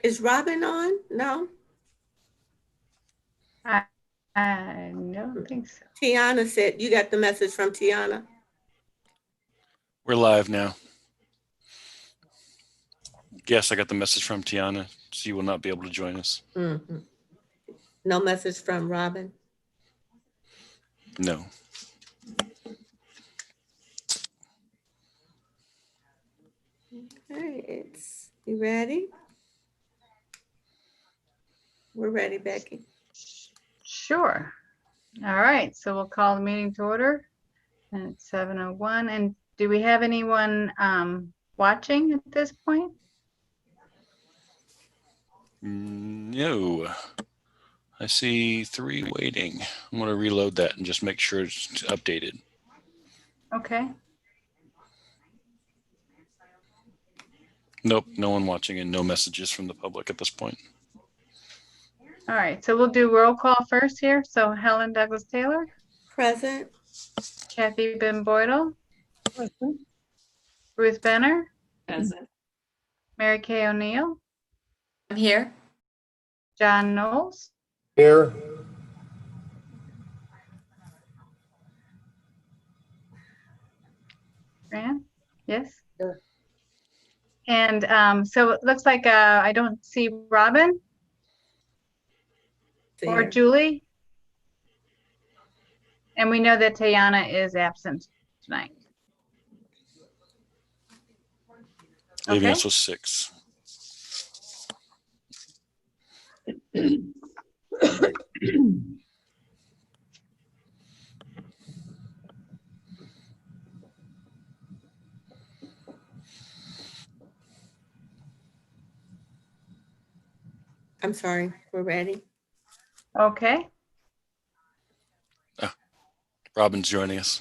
Is Robin on? No? I don't think so. Tiana said, you got the message from Tiana? We're live now. Yes, I got the message from Tiana. She will not be able to join us. Mm-hmm. No message from Robin? No. Okay, you ready? We're ready, Becky. Sure. All right, so we'll call the meeting to order. And it's 7:01. And do we have anyone watching at this point? No. I see 3 waiting. I'm going to reload that and just make sure it's updated. Okay. Nope, no one watching and no messages from the public at this point. All right, so we'll do roll call first here. So Helen Douglas Taylor. Present. Kathy Ben Boydell. Present. Ruth Benner. Present. Mary Kay O'Neill. I'm here. John Knowles. Here. Fran? Yes. Here. And so it looks like I don't see Robin or Here. Julie. And we know that Tayana is absent tonight. Leaving Okay. us with 6. I'm sorry, we're ready. Okay. Robin's joining us.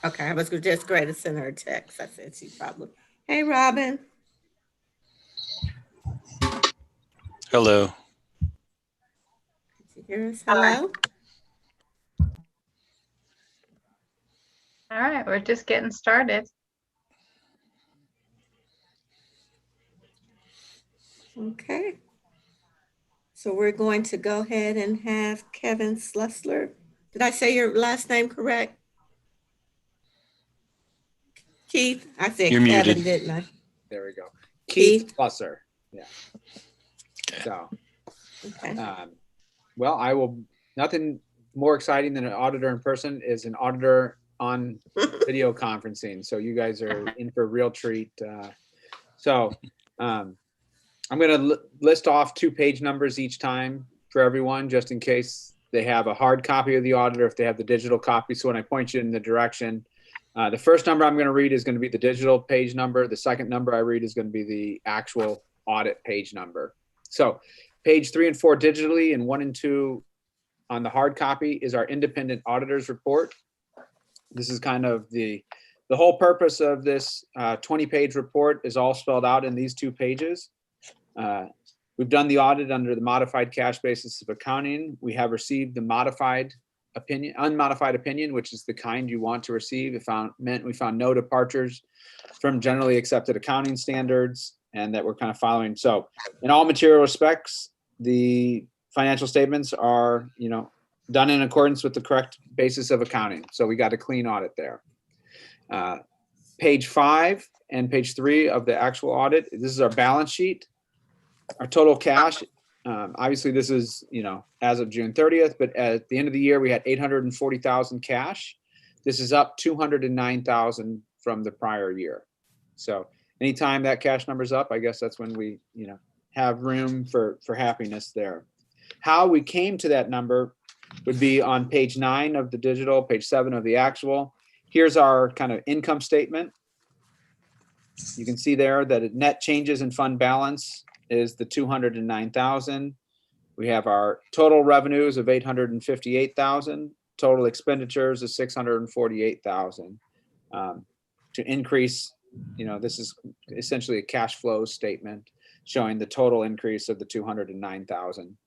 Okay, I was just going to send her a text. I said she probably. Hey, Robin. Hello. Did you hear us? Hello? All right, we're just getting started. Okay. So we're going to go ahead and have Kevin Slessler. Did I say your last name correct? Keith, I said You're Kevin, muted. didn't I? There we go. Keith? Keith Slusser. Yeah. Okay. So, Okay. well, I will, nothing more exciting than an auditor in person is an auditor on video conferencing. So you guys are in for a real treat. I'm going to list off 2 page numbers each time for everyone, just in case they have a hard copy of the auditor, if they have the digital copy. So when I point you in the direction, the first number I'm going to read is going to be the digital page number. The second number I read is going to be the actual audit page number. So page 3 and 4 digitally and 1 and 2 on the hard copy is our independent auditor's report. This is kind of the whole purpose of this 20-page report is all spelled out in these 2 pages. We've done the audit under the modified cash basis of accounting. We have received the unmodified opinion, which is the kind you want to receive. We found no departures from generally accepted accounting standards, and that we're kind of following. So in all material respects, the financial statements are, done in accordance with the correct basis of accounting. So we got a clean audit there. Page 5 and page 3 of the actual audit, this is our balance sheet. Our total cash, obviously this is, as of June 30th, but at the end of the year, we had 840,000 cash. This is up 209,000 from the prior year. So anytime that cash number's up, I guess that's when we, have room for happiness there. How we came to that number would be on page 9 of the digital, page 7 of the actual. Here's our kind of income statement. You can see there that net changes in fund balance is the 209,000. We have our total revenues of 858,000, total expenditures of 648,000. To increase, this is essentially a cash flow statement showing the total increase of the 209,000.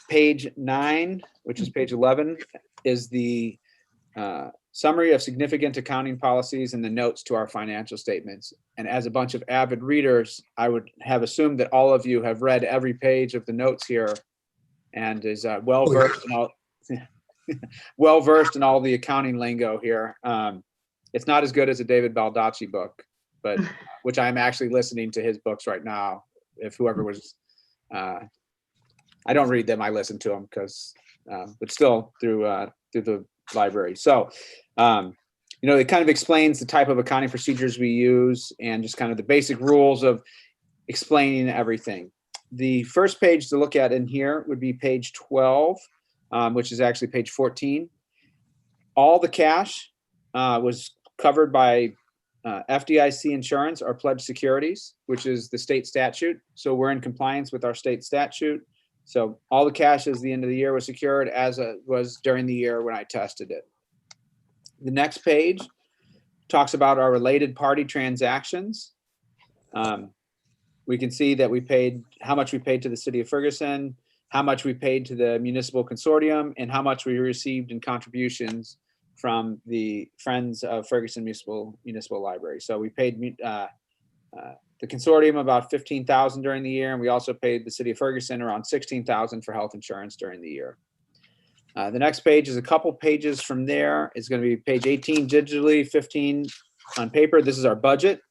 Page 9, which is page 11, is the summary of significant accounting policies and the notes to our financial statements. And as a bunch of avid readers, I would have assumed that all of you have read every page of the notes here and is well-versed in all well-versed in all the accounting lingo here. It's not as good as a David Baldacci book, but which I'm actually listening to his books right now. If whoever was, I don't read them, I listen to them because, but still through the library. So, you know, it kind of explains the type of accounting procedures we use and just kind of the basic rules of explaining everything. The first page to look at in here would be page 12, which is actually page 14. All the cash was covered by FDIC insurance or pledged securities, which is the state statute. So we're in compliance with our state statute. So all the cash as the end of the year was secured as it was during the year when I tested it. The next page talks about our related party transactions. We can see that we paid, how much we paid to the city of Ferguson, how much we paid to the municipal consortium, and how much we received in contributions from the Friends of Ferguson Municipal Library. So we paid the consortium about $15,000 during the year, and we also paid the city of Ferguson around $16,000 for health insurance during the year. The next page is a couple pages from there. It's going to be page 18 digitally, 15 on paper. This is our budget.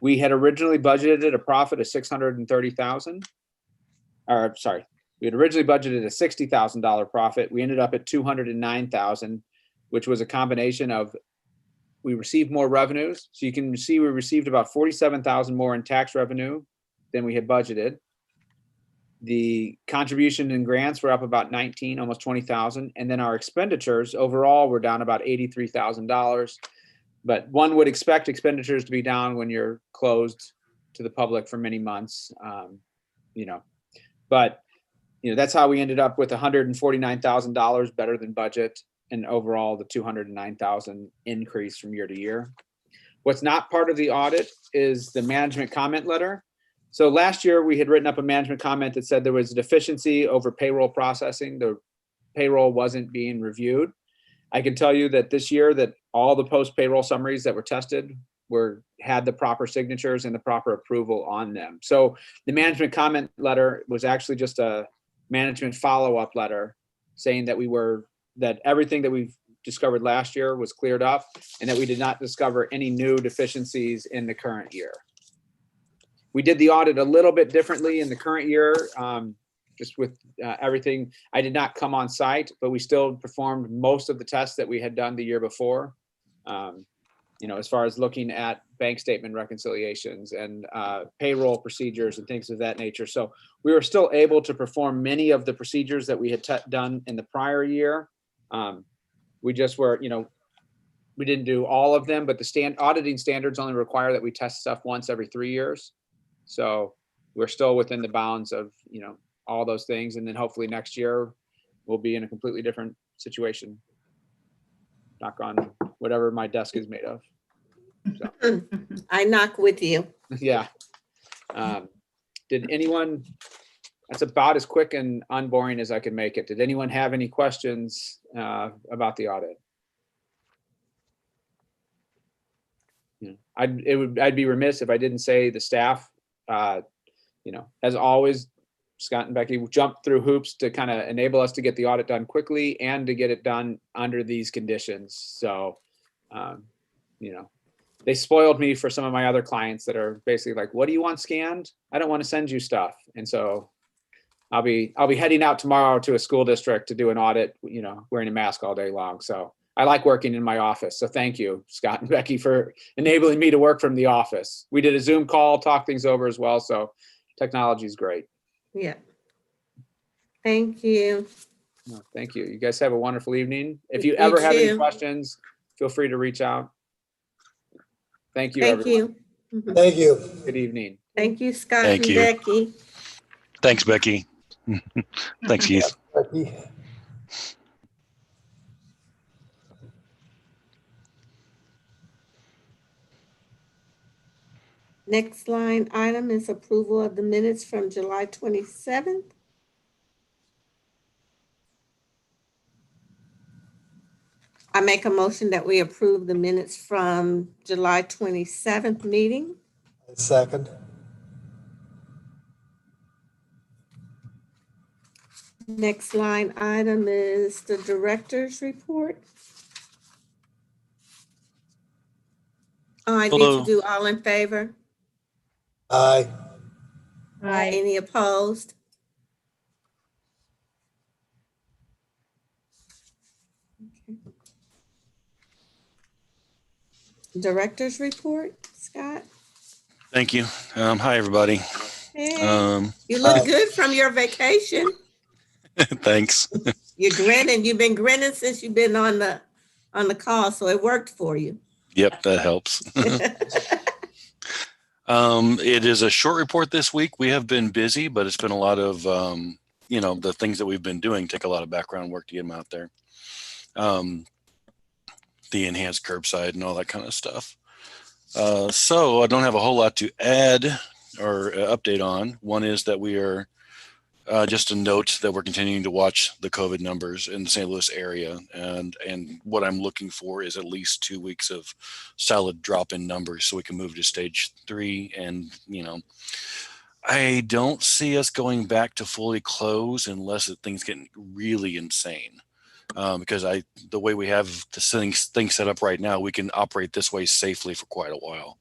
We had originally budgeted a profit of $630,000. Or sorry, we had originally budgeted a $60,000 profit. We ended up at $209,000, which was a combination of we received more revenues. So you can see we received about $47,000 more in tax revenue than we had budgeted. The contribution and grants were up about 19, almost 20,000. And then our expenditures overall were down about $83,000. But one would expect expenditures to be down when you're closed to the public for many months, you know. But, you know, that's how we ended up with $149,000 better than budget, and overall the $209,000 increase from year to year. What's not part of the audit is the management comment letter. So last year we had written up a management comment that said there was a deficiency over payroll processing. The payroll wasn't being reviewed. I can tell you that this year that all the post-payroll summaries that were tested had the proper signatures and the proper approval on them. So the management comment letter was actually just a management follow-up letter saying that that everything that we've discovered last year was cleared up and that we did not discover any new deficiencies in the current year. We did the audit a little bit differently in the current year, just with everything. I did not come on site, but we still performed most of the tests that we had done the year before. You know, as far as looking at bank statement reconciliations and payroll procedures and things of that nature. So we were still able to perform many of the procedures that we had done in the prior year. We just were, you know, we didn't do all of them, but the auditing standards only require that we test stuff once every 3 years. So we're still within the bounds of, you know, all those things. And then hopefully next year we'll be in a completely different situation. Knock on whatever my desk is made of. So. I knock with you. Yeah. Did anyone, that's about as quick and unboring as I can make it. Did anyone have any questions about the audit? You know, I'd be remiss if I didn't say the staff, you know, as always, Scott and Becky jumped through hoops to kind of enable us to get the audit done quickly and to get it done under these conditions. So, you know, they spoiled me for some of my other clients that are basically like, what do you want scanned? I don't want to send you stuff. And so I'll be heading out tomorrow to a school district to do an audit, you know, wearing a mask all day long. So I like working in my office. So thank you, Scott and Becky, for enabling me to work from the office. We did a Zoom call, talk things over as well. So technology is great. Yeah. Thank you. No, thank you. You guys have a wonderful evening. If you You ever have any too. questions, feel free to reach out. Thank you, Thank everyone. you. Mhm. Thank you. Good evening. Thank you, Scott Thank and you. Becky. Thanks, Becky. Thanks, Keith. Becky. Next line item is approval of the minutes from July 27th. I make a motion that we approve the minutes from July 27th meeting. Second. Next line item is the director's report. Oh, I need Hello. to do all in favor. Aye. Aye. Any opposed? Okay. Director's report, Scott. Thank you. Hi, everybody. Hey, you look Aye. good from your vacation. Thanks. You're grinning. You've been grinning since you've been on the call, so it worked for you. Yep, that helps. It is a short report this week. We have been busy, but it's been a lot of, the things that we've been doing take a lot of background work to get them out there. The enhanced curbside and all that kind of stuff. So I don't have a whole lot to add or update on. One is that we are just a note that we're continuing to watch the COVID numbers in the St. Louis area. And what I'm looking for is at least 2 weeks of solid drop in numbers so we can move to stage 3. And, I don't see us going back to fully close unless things get really insane. Because the way we have the thing set up right now, we can operate this way safely for quite a while.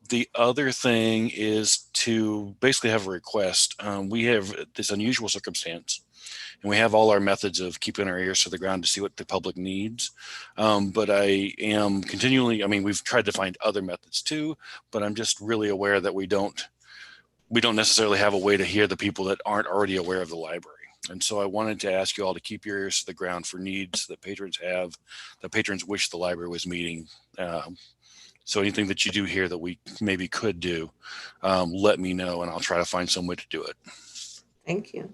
The other thing is to basically have a request. We have this unusual circumstance, and we have all our methods of keeping our ears to the ground to see what the public needs. But I am continually, we've tried to find other methods too, but I'm just really aware that we don't necessarily have a way to hear the people that aren't already aware of the library. And so I wanted to ask you all to keep your ears to the ground for needs that patrons have, that patrons wish the library was meeting. So anything that you do here that we maybe could do, let me know and I'll try to find some way to do it. Thank you.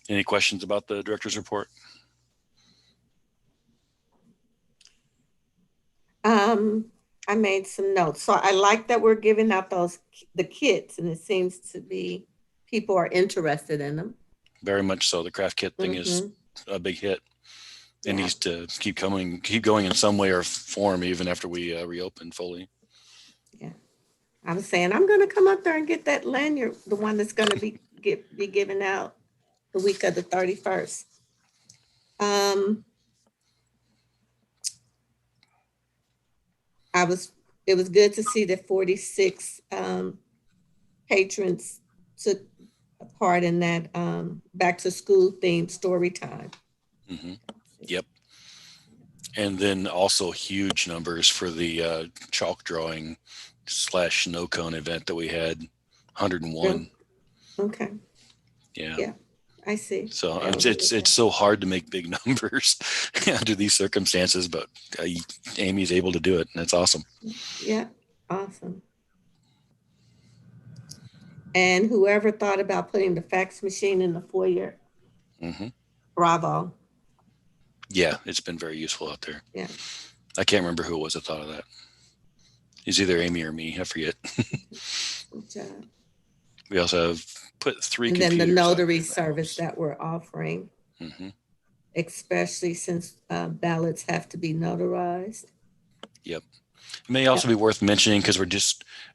Any questions about the director's report? I made some notes. So I like that we're giving out the kits, and it seems to be people are interested in them. Very much so. The craft kit thing is a big hit. It Yeah. needs to keep going in some way or form, even after we reopen fully. Yeah. I was saying, I'm going to come up there and get that lanyard, the one that's going to be given out the week of the 31st. It was good to see that 46 patrons took part in that back to school themed story time. Mm-hmm. Yep. And then also huge numbers for the chalk drawing / snow cone event that we had, 101. Okay. Yeah. Yeah, I see. So That was it's really so hard to make big numbers under these circumstances, but Amy's able to do it, and that's awesome. good. Yeah, awesome. And whoever thought about putting the fax machine in the foyer, Mm-hmm. bravo. Yeah, it's been very useful out there. Yeah. I can't remember who it was that thought of that. It's either Amy or me. I forget. Good job. We also have put 3 And then computers the out notary there. service that we're offering, Mm-hmm. especially since ballots have to be notarized. Yep. It may also be worth mentioning because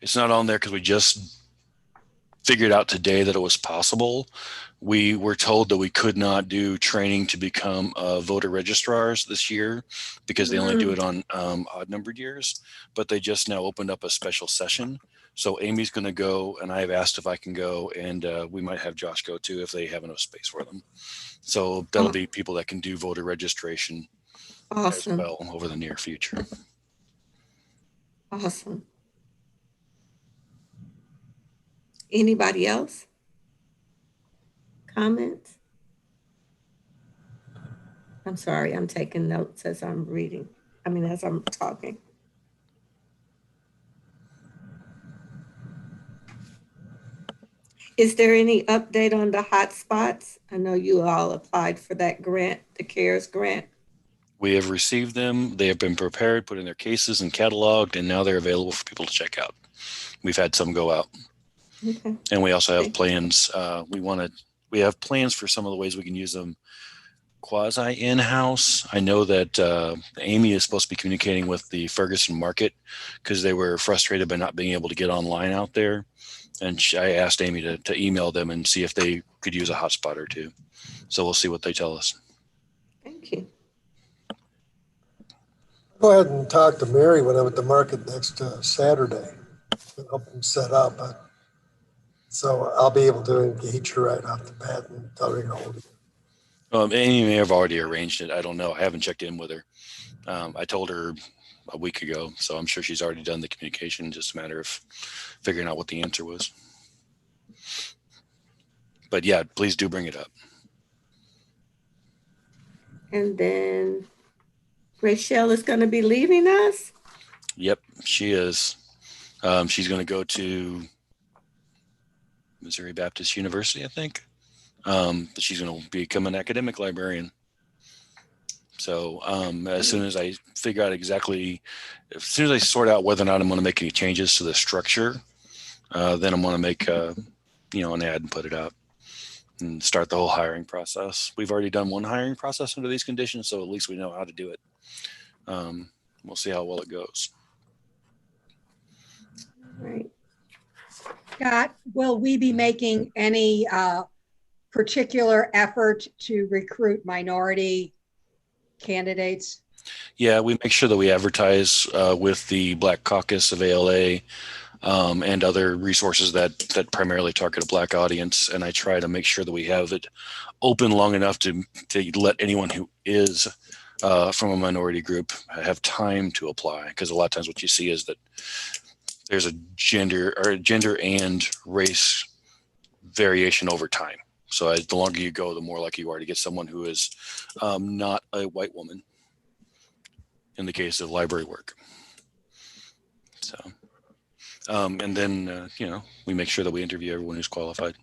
it's not on there because we just figured out today that it was possible. We were told that we could not do training to become voter registrars this year because they only do it on odd numbered years, but they just now opened up a special session. So Amy's going to go, and I have asked if I can go, and we might have Josh go too if they have enough space for them. So that'll be people that can do voter registration Awesome. as well over the near future. Awesome. Anybody else? Comments? I'm sorry, I'm taking notes as I'm as I'm talking. Is there any update on the hotspots? I know you all applied for that grant, the CARES grant. We have received them. They have been prepared, put in their cases and cataloged, and now they're available for people to check out. We've had some go out. Okay. And we also have Okay. plans. We have plans for some of the ways we can use them quasi in-house. I know that Amy is supposed to be communicating with the Ferguson market because they were frustrated by not being able to get online out there. And I asked Amy to email them and see if they could use a hotspot or two. So we'll see what they tell us. Thank you. Go ahead and talk to Mary when I'm at the market next Saturday. Help them set up. So I'll be able to engage her right off the bat and tell her to get a hold of you. Amy may have already arranged it. I don't know. I haven't checked in with her. I told her a week ago, so I'm sure she's already done the communication. Just a matter of figuring out what the answer was. But yeah, please do bring it up. And then Rachel is going to be leaving us. Yep, she is. She's going to go to Missouri Baptist University, I think. But she's going to become an academic librarian. So as soon as I figure out exactly, as soon as I sort out whether or not I'm going to make any changes to the structure, then I'm going to make an ad and put it up and start the whole hiring process. We've already done one hiring process under these conditions, so at least we know how to do it. We'll see how well it goes. Right. Scott, will we be making any particular effort to recruit minority candidates? Yeah, we make sure that we advertise with the Black Caucus of ALA and other resources that primarily target a Black audience. And I try to make sure that we have it open long enough to let anyone who is from a minority group have time to apply. Because a lot of times what you see is that there's a gender and race variation over time. So the longer you go, the more likely you are to get someone who is not a white woman in the case of library work. So, and then, we make sure that we interview everyone who's qualified.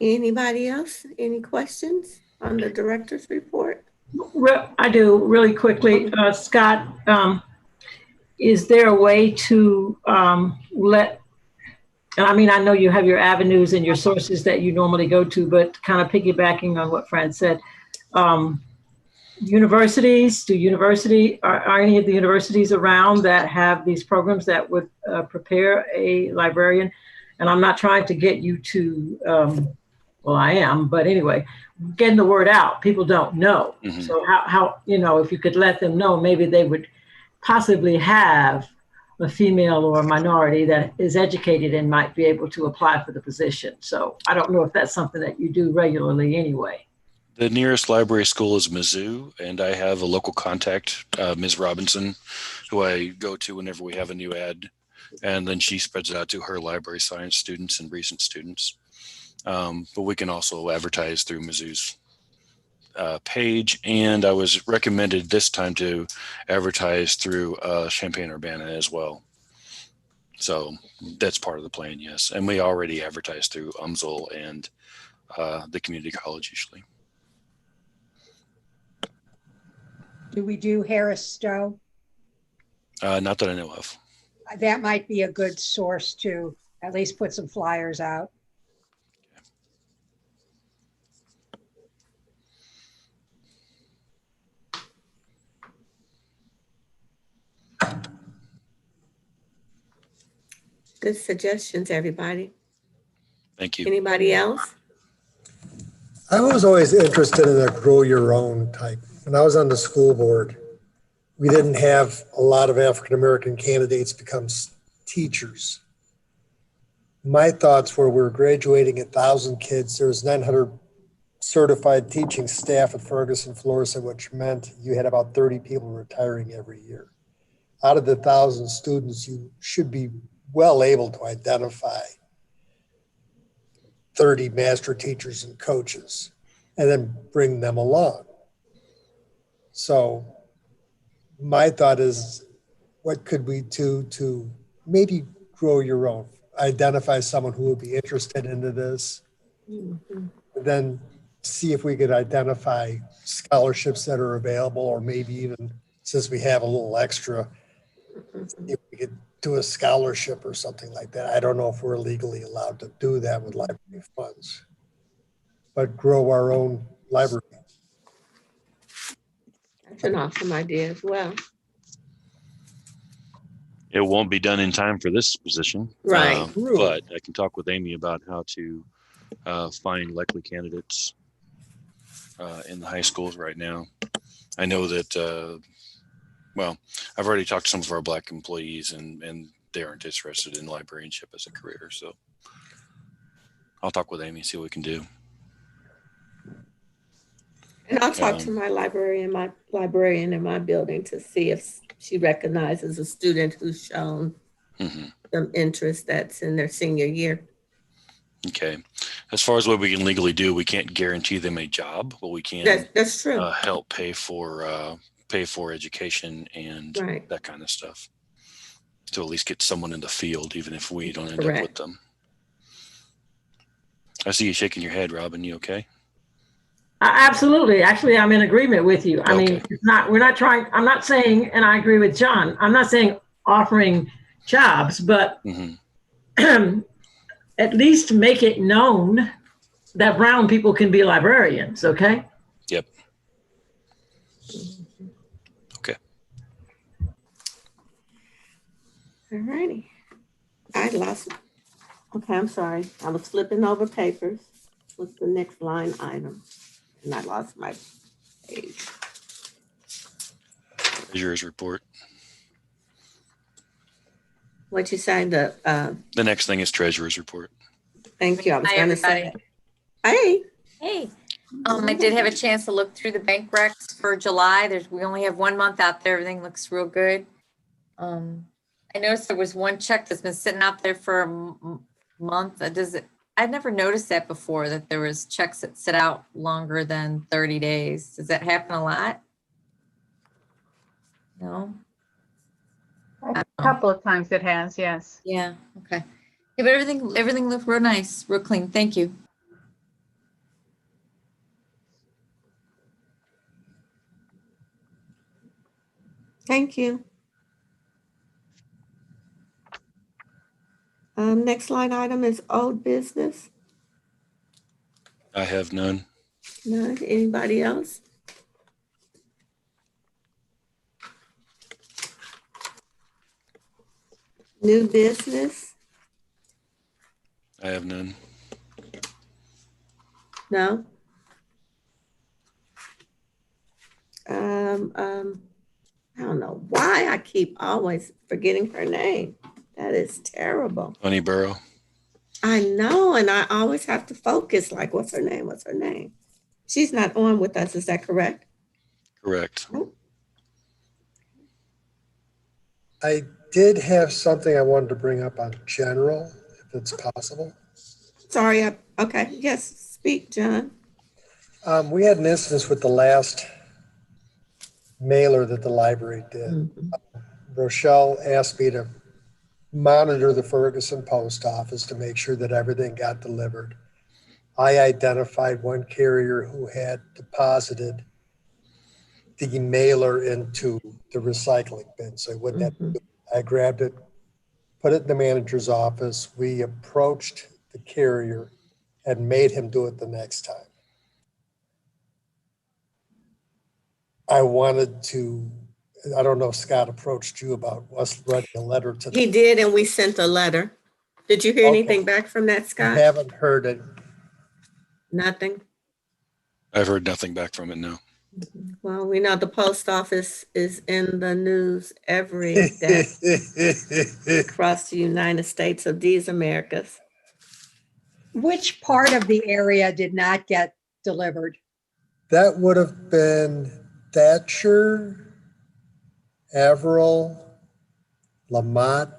Anybody else? Any questions on the director's report? I do really quickly. Scott, is there a way to I know you have your avenues and your sources that you normally go to, but kind of piggybacking on what Fran said, universities, are any of the universities around that have these programs that would prepare a librarian? And I'm not trying to get you to, well, I am, but anyway, getting the word out, people don't know. Mm-hmm. So how, if you could let them know, maybe they would possibly have a female or a minority that is educated and might be able to apply for the position. So I don't know if that's something that you do regularly anyway. The nearest library school is Mizzou, and I have a local contact, Ms. Robinson, who I go to whenever we have a new ad, and then she spreads it out to her library science students and recent students. But we can also advertise through Mizzou's page, and I was recommended this time to advertise through Champaign-Urbana as well. So that's part of the plan, yes. And we already advertise through UMSL and the community college usually. Do we do Harris Stowe? Not that I know of. That might be a good source to at least put some flyers out. Good suggestions, everybody. Thank you. Anybody else? I was always interested in a grow your own type. When I was on the school board, we didn't have a lot of African-American candidates become teachers. My thoughts were we're graduating 1,000 kids. There's 900 certified teaching staff at Ferguson, Florida, which meant you had about 30 people retiring every year. Out of the 1,000 students, you should be well able to identify 30 master teachers and coaches and then bring them along. So my thought is, what could we do to maybe grow your own, identify someone who would be interested into this, and then see if we could identify scholarships that are available, or maybe even, since we have a little extra, if we could do a scholarship or something like that. I don't know if we're legally allowed to do that with library funds, but grow our own library. That's an awesome idea as well. It won't be done in time for this position. Right. But I can talk with Amy about how to find likely candidates in the high schools right now. I know that, well, I've already talked to some of our Black employees and they aren't interested in librarianship as a career. So I'll talk with Amy, see what we can do. And I'll talk to my librarian in my building to see if she recognizes a student who's shown some interest that's in their senior year. Okay. As far as what we can legally do, we can't guarantee them a job, but we can That's true. help pay for education and Right. that kind of stuff. To at least get someone in the field, even if we don't end up Correct. with them. I see you shaking your head, Robin. You okay? Absolutely. Actually, I'm in agreement with you. I mean, it's not, we're not trying, I'm not saying, and I agree with John, I'm not saying offering jobs, but at least make it known that brown people can be librarians, okay? Yep. Okay. All righty. I lost. Okay, I'm sorry. I was flipping over papers. What's the next line item? And I lost my page. Treasurer's report. What'd you say? The next thing is treasurer's report. Thank you. I was Hi, going to say. everybody. Hey. Hey, I did have a chance to look through the bank recs for July. We only have 1 month out there. Everything looks real good. I noticed there was one check that's been sitting out there for a month. I've never noticed that before, that there was checks that sit out longer than 30 days. Does that happen a lot? No? A couple of times it has, yes. Yeah, okay. Yeah, but everything looked real nice, real clean. Thank you. Thank you. Next line item is old business. I have none. None. Anybody else? New business? I have none. No. I don't know why I keep always forgetting her name. That is terrible. Honeyborough. I know, and I always have to focus, like, what's her name? What's her name? She's not on with us, is that correct? Correct. I did have something I wanted to bring up on general, if it's possible. Sorry, okay, yes, speak, John. We had an instance with the last mailer that the library did. Rochelle asked me to monitor the Ferguson post office to make sure that everything got delivered. I identified one carrier who had deposited the mailer into the recycling bin. So I grabbed it, put it in the manager's office. We approached the carrier and made him do it the next time. I wanted to, I don't know if Scott approached you about us writing a letter to them. He did, and we sent a letter. Did you hear anything back from that, I Scott? haven't heard it. Nothing? I've heard nothing back from it, no. Well, we know the post office is in the news every day across the United States of these Americas. Which part of the area did not get delivered? That would have been Thatcher, Averill, Lamont,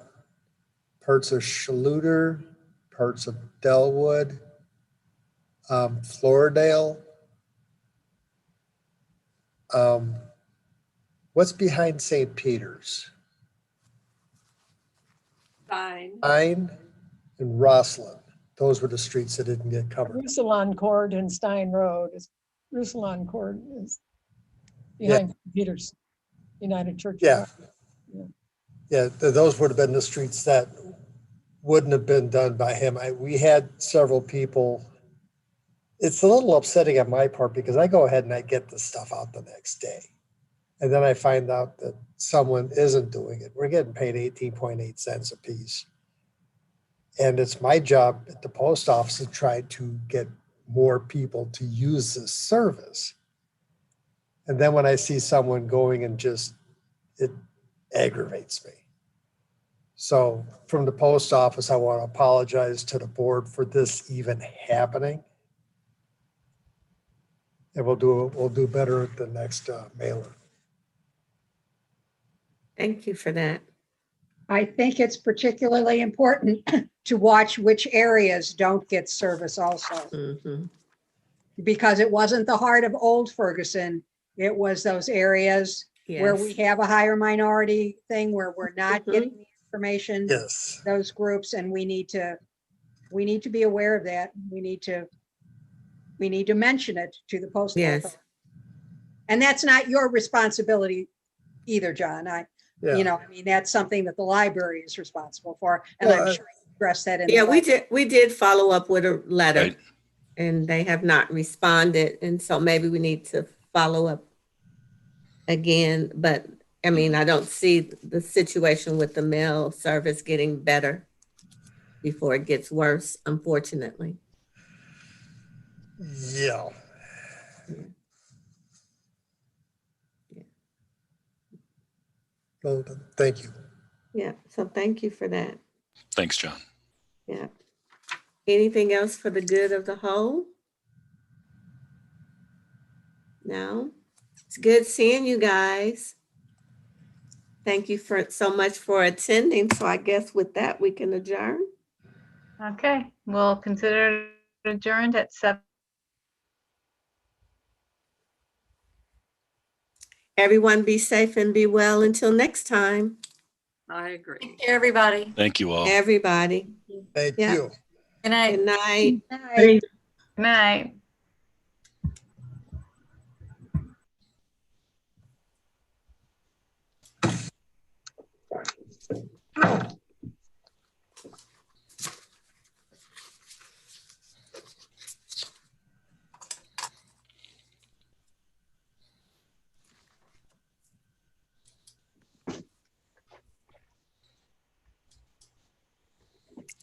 parts of Schluter, parts of Delwood, Floridale. What's behind St. Peter's? Fine. Pine and Roslyn. Those were the streets that didn't get covered. Roussillon Court and Stein Road is, Roussillon Court is behind Peters United Church. Yeah. Yeah, those would have been the streets that wouldn't have been done by him. We had several people. It's a little upsetting on my part because I go ahead and I get the stuff out the next day. And then I find out that someone isn't doing it. We're getting paid 18.8 cents a piece. And it's my job at the post office to try to get more people to use this service. And then when I see someone going and just, it aggravates me. So from the post office, I want to apologize to the board for this even happening. And we'll do better at the next mailer. Thank you for that. I think it's particularly important to watch which areas don't get service also, Mhm. because it wasn't the heart of Old Ferguson. It was those areas where we Yes. have a higher minority thing, where we're not Mhm. getting the information, Yes. those groups, and we need to be aware of that. We need to mention it to the postal Yes. authority. And that's not your responsibility either, John. Yeah. I mean, that's something that the library is responsible for. And I'm Well, sure you addressed that in. Yeah, the we did follow up with a letter. Right. And they have not responded. And so maybe we need to follow up again. But I mean, I don't see the situation with the mail service getting better before it gets worse, unfortunately. Yeah. Well, thank you. Yeah, so thank you for that. Thanks, John. Yeah. Anything else for the good of the whole? No? It's good seeing you guys. Thank you so much for attending. So I guess with that, we can adjourn. Okay, we'll consider it adjourned at 7. Everyone be safe and be well until next time. I agree. Everybody. Thank you all. Everybody. Thank Yeah. you. Good night. Good night. Night. Good night.